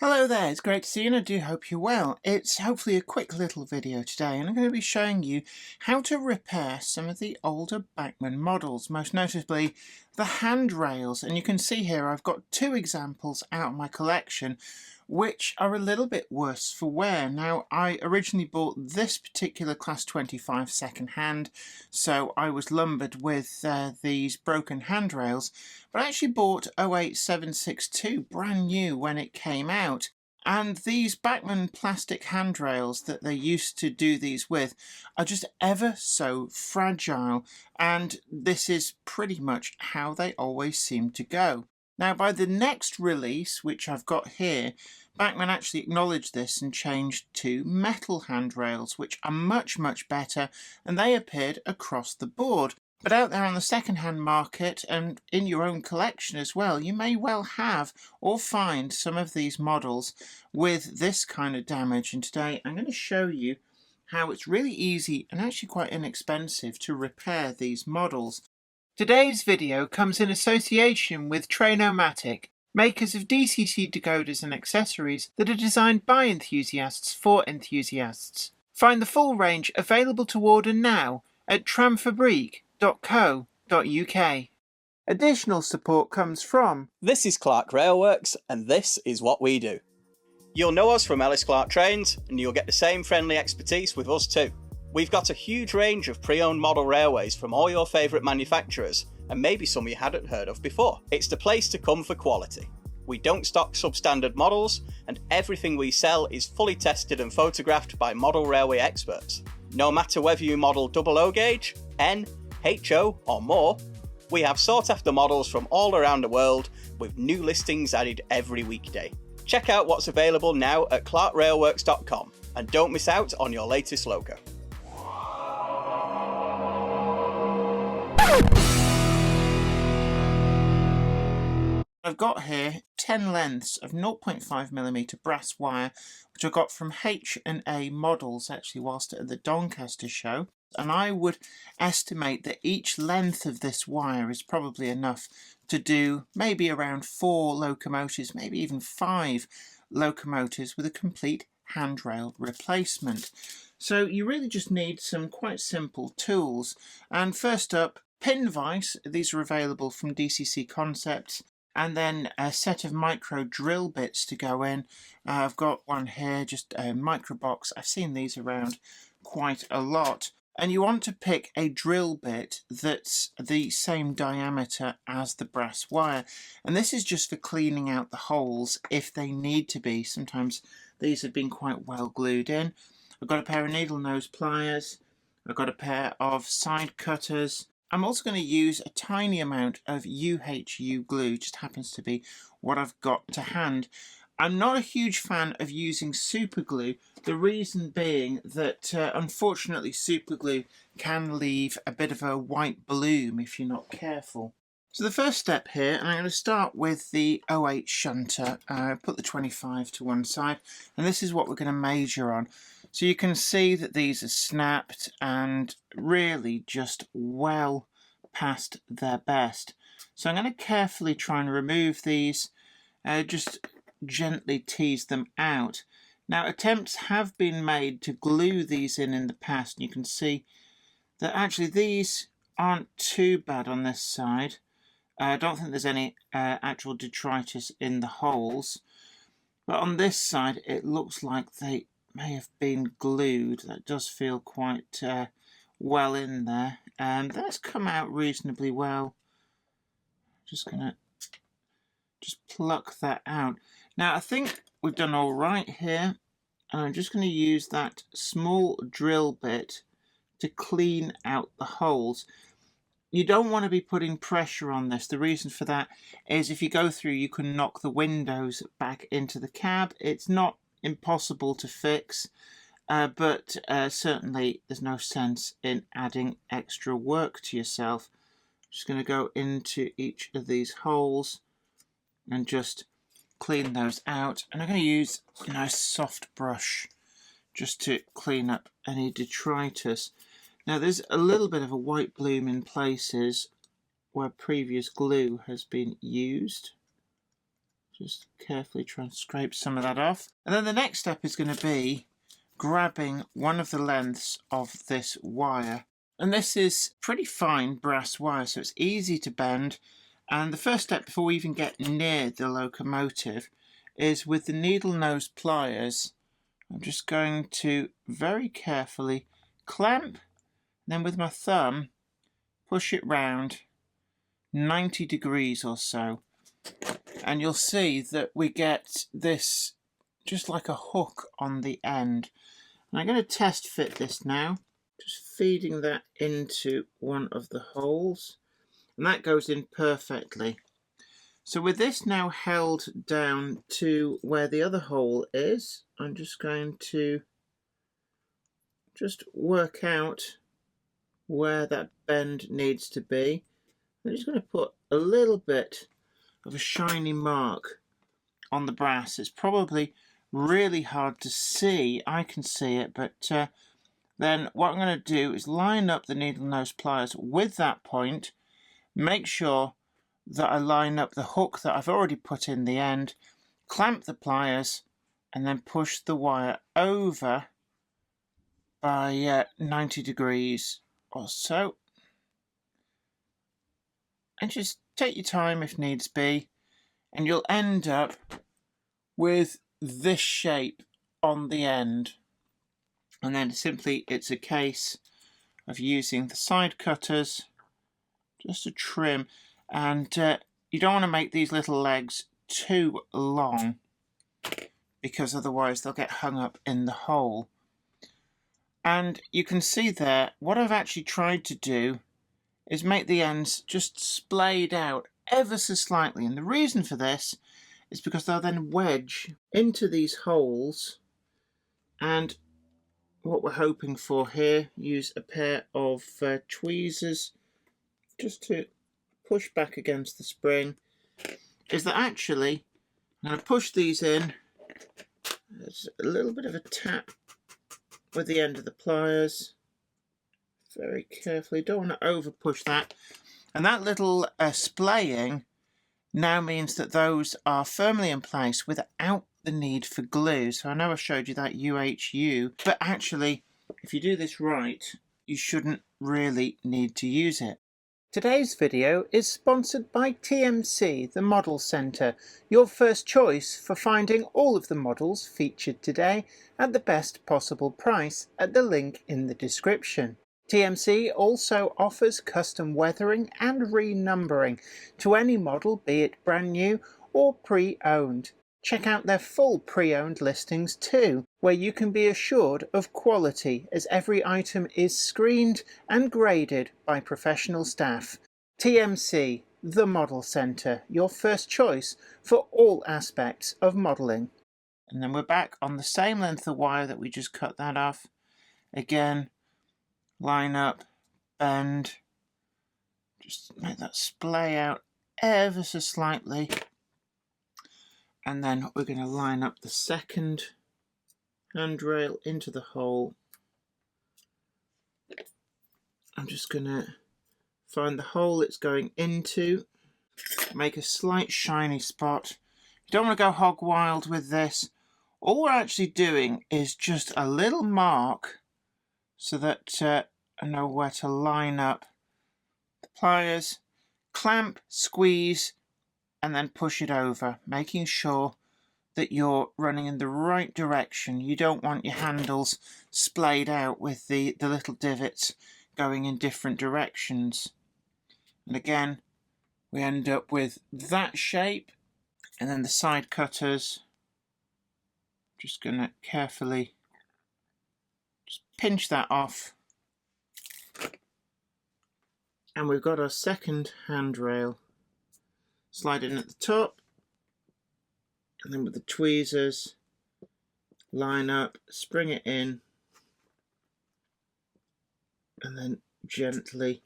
Hello there, it's great to see you and I do hope you're well. It's hopefully a quick little video today and I'm going to be showing you how to repair some of the older Bachmann models, most notably the handrails. And you can see here I've got two examples out of my collection which are a little bit worse for wear. Now, I originally bought this particular Class 25 second hand, so I was lumbered with these broken handrails, but I actually bought 08762 brand new when it came out. And these Bachmann plastic handrails that they used to do these with are just ever so fragile, and this is pretty much how they always seem to go. Now, by the next release, which I've got here, Bachmann actually acknowledged this and changed to metal handrails, which are much better, and they appeared across the board. But out there on the second-hand market and in your own collection as well, you may well have or find some of these models with this kind of damage. And today I'm going to show you how it's really easy and actually quite inexpensive to repair these models. Today's video comes in association with Trainomatic, makers of DCT decoders and accessories that are designed by enthusiasts for enthusiasts. Find the full range available to order now at Tramfabriek.co.uk. Additional support comes from... This is Clark Railworks, and this is what we do. You'll know us from Ellis Clark Trains, and you'll get the same friendly expertise with us too. We've got a huge range of pre-owned model railways from all your favourite manufacturers, and maybe some you hadn't heard of before. It's the place to come for quality. We don't stock substandard models, and everything we sell is fully tested and photographed by model railway experts. No matter whether you model double-O gauge, N, HO or more, we have sought after models from all around the world with new listings added every weekday. Check out what's available now at clarkrailworks.com and don't miss out on your latest loco. I've got here 10 lengths of 0.5mm brass wire, which I got from H&A Models actually whilst at the Doncaster show, and I would estimate that each length of this wire is probably enough to do maybe around 4 locomotives, maybe even 5 locomotives with a complete handrail replacement. So you really just need some quite simple tools. And first up, pin vise. These are available from DCC Concepts. And then a set of micro drill bits to go in. I've got one here, just a micro box. I've seen these around quite a lot. And you want to pick a drill bit that's the same diameter as the brass wire. And this is just for cleaning out the holes if they need to be. Sometimes these have been quite well glued in. I've got a pair of needle nose pliers. I've got a pair of side cutters. I'm also going to use a tiny amount of UHU glue, just happens to be what I've got to hand. I'm not a huge fan of using super glue, the reason being that unfortunately super glue can leave a bit of a white bloom if you're not careful. So the first step here, and I'm going to start with the 08 shunter, put the 25 to one side, and this is what we're going to measure on. So you can see that these are snapped and really just well past their best. So I'm going to carefully try and remove these, just gently tease them out. Now attempts have been made to glue these in the past, and you can see that actually these aren't too bad on this side. I don't think there's any actual detritus in the holes, but on this side it looks like they may have been glued. That does feel quite well in there, and that's come out reasonably well. Just gonna pluck that out. Now I think we've done all right here, and I'm just going to use that small drill bit to clean out the holes. You don't want to be putting pressure on this. The reason for that is if you go through, you can knock the windows back into the cab. It's not impossible to fix, but certainly there's no sense in adding extra work to yourself. Just going to go into each of these holes and just clean those out, and I'm going to use a nice soft brush just to clean up any detritus. Now there's a little bit of a white bloom in places where previous glue has been used. Just carefully try and scrape some of that off. And then the next step is going to be grabbing one of the lengths of this wire. And this is pretty fine brass wire, so it's easy to bend. And the first step before we even get near the locomotive is with the needle nose pliers. I'm just going to very carefully clamp, then with my thumb push it round 90 degrees or so, and you'll see that we get this just like a hook on the end. And I'm going to test fit this now, just feeding that into one of the holes, and that goes in perfectly. So with this now held down to where the other hole is, I'm just going to just work out where that bend needs to be. I'm just going to put a little bit of a shiny mark on the brass. It's probably really hard to see. I can see it, but then what I'm going to do is line up the needle nose pliers with that point, make sure that I line up the hook that I've already put in the end, clamp the pliers, and then push the wire over by 90 degrees or so. And just take your time if needs be, and you'll end up with this shape on the end. And then simply it's a case of using the side cutters just to trim, and you don't want to make these little legs too long because otherwise they'll get hung up in the hole. And you can see there what I've actually tried to do is make the ends just splayed out ever so slightly, and the reason for this is because they'll then wedge into these holes, and what we're hoping for here, use a pair of tweezers just to push back against the spring, is that actually I'm going to push these in. There's a little bit of a tap with the end of the pliers, very carefully, don't want to over push that, and that little splaying now means that those are firmly in place without the need for glue. So I know I showed you that UHU, but actually if you do this right you shouldn't really need to use it. Today's video is sponsored by TMC, the Model Centre, your first choice for finding all of the models featured today at the best possible price at the link in the description. TMC also offers custom weathering and renumbering to any model, be it brand new or pre-owned. Check out their full pre-owned listings too, where you can be assured of quality as every item is screened and graded by professional staff. TMC, the Model Centre, your first choice for all aspects of modelling. And then we're back on the same length of wire that we just cut that off. Again, line up, bend, just make that splay out ever so slightly. And then we're going to line up the second handrail into the hole. I'm just going to find the hole it's going into, make a slight shiny spot. You don't want to go hog wild with this. All we're actually doing is just a little mark so that I know where to line up the pliers, clamp, squeeze, and then push it over, making sure that you're running in the right direction. You don't want your handles splayed out with the little divots going in different directions. And again, we end up with that shape, and then the side cutters, just going to carefully just pinch that off. And we've got our second handrail. Slide in at the top, and then with the tweezers, line up, spring it in, and then gently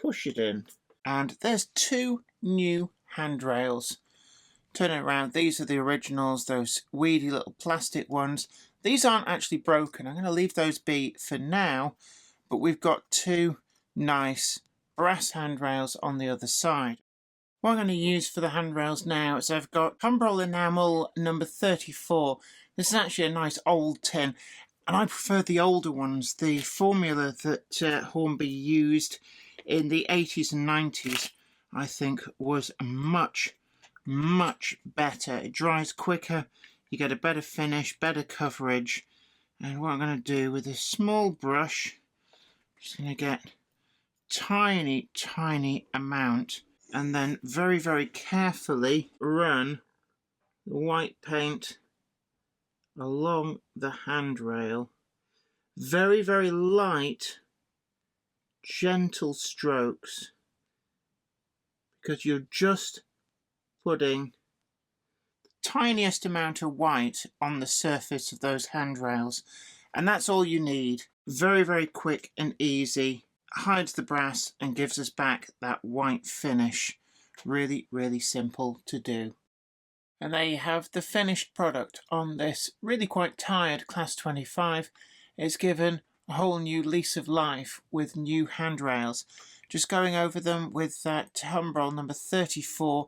push it in. And there's two new handrails. Turn it around, these are the originals, those weedy little plastic ones. These aren't actually broken, I'm going to leave those be for now, but we've got two nice brass handrails on the other side. What I'm going to use for the handrails now is I've got Humbrol enamel number 34. This is actually a nice old tin, and I prefer the older ones. The formula that Hornby used in the 80s and 90s, I think, was much better. It dries quicker, you get a better finish, better coverage. And what I'm going to do with this small brush, I'm just going to get tiny amount, and then very carefully run the white paint along the handrail. Very light, gentle strokes, because you're just putting the tiniest amount of white on the surface of those handrails, and that's all you need. Very quick and easy. Hides the brass and gives us back that white finish. Really simple to do. And there you have the finished product on this really quite tired Class 25. It's given a whole new lease of life with new handrails. Just going over them with that Humbrol number 34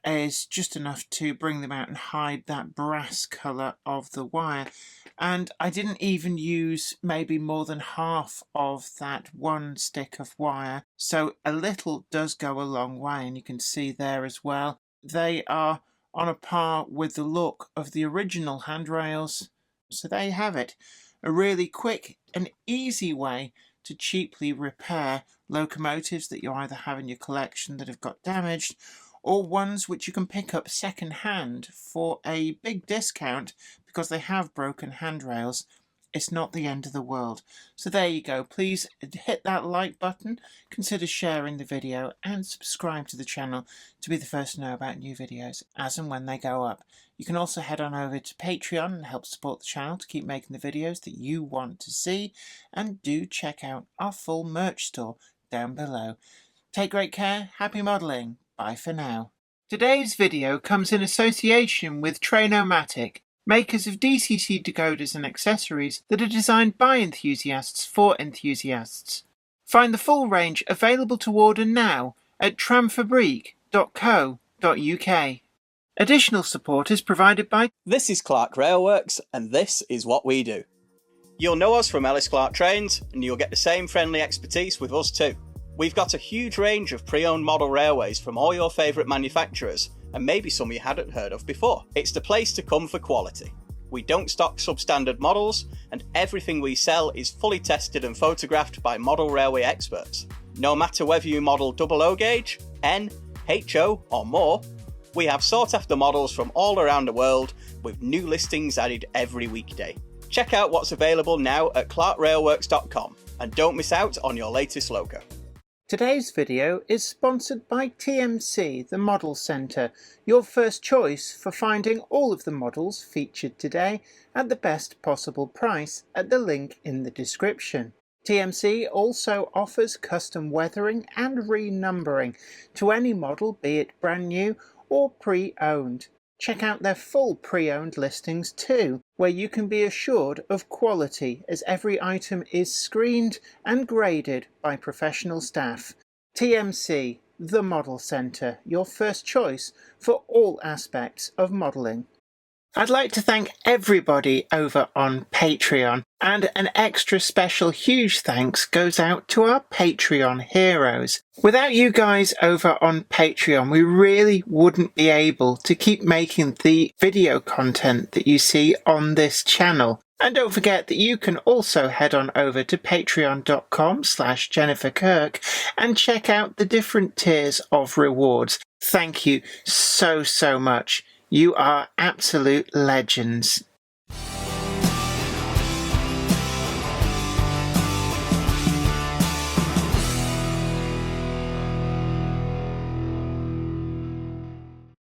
is just enough to bring them out and hide that brass colour of the wire. And I didn't even use maybe more than half of that one stick of wire, so a little does go a long way, and you can see there as well. They are on a par with the look of the original handrails, so there you have it. A really quick and easy way to cheaply repair locomotives that you either have in your collection that have got damaged, or ones which you can pick up second hand for a big discount because they have broken handrails. It's not the end of the world. So there you go. Please hit that like button, consider sharing the video, and subscribe to the channel to be the first to know about new videos as and when they go up. You can also head on over to Patreon and help support the channel to keep making the videos that you want to see, and do check out our full merch store down below. Take great care, happy modelling, bye for now. Today's video comes in association with Trainomatic, makers of DCT decoders and accessories that are designed by enthusiasts for enthusiasts. Find the full range available to order now at tramfabriek.co.uk. Additional support is provided by... This is Clark Railworks, and this is what we do. You'll know us from Ellis Clark Trains, and you'll get the same friendly expertise with us too. We've got a huge range of pre-owned model railways from all your favourite manufacturers, and maybe some you hadn't heard of before. It's the place to come for quality. We don't stock substandard models, and everything we sell is fully tested and photographed by model railway experts. No matter whether you model double O gauge, N, HO or more, we have sought after models from all around the world with new listings added every weekday. Check out what's available now at clarkrailworks.com, and don't miss out on your latest loco. Today's video is sponsored by TMC, the Model Centre, your first choice for finding all of the models featured today at the best possible price at the link in the description. TMC also offers custom weathering and renumbering to any model, be it brand new or pre-owned. Check out their full pre-owned listings too, where you can be assured of quality as every item is screened and graded by professional staff. TMC, the Model Centre, your first choice for all aspects of modelling. I'd like to thank everybody over on Patreon, and an extra special huge thanks goes out to our Patreon heroes. Without you guys over on Patreon, we really wouldn't be able to keep making the video content that you see on this channel. And don't forget that you can also head on over to patreon.com/Jennifer Kirk and check out the different tiers of rewards. Thank you so much. You are absolute legends.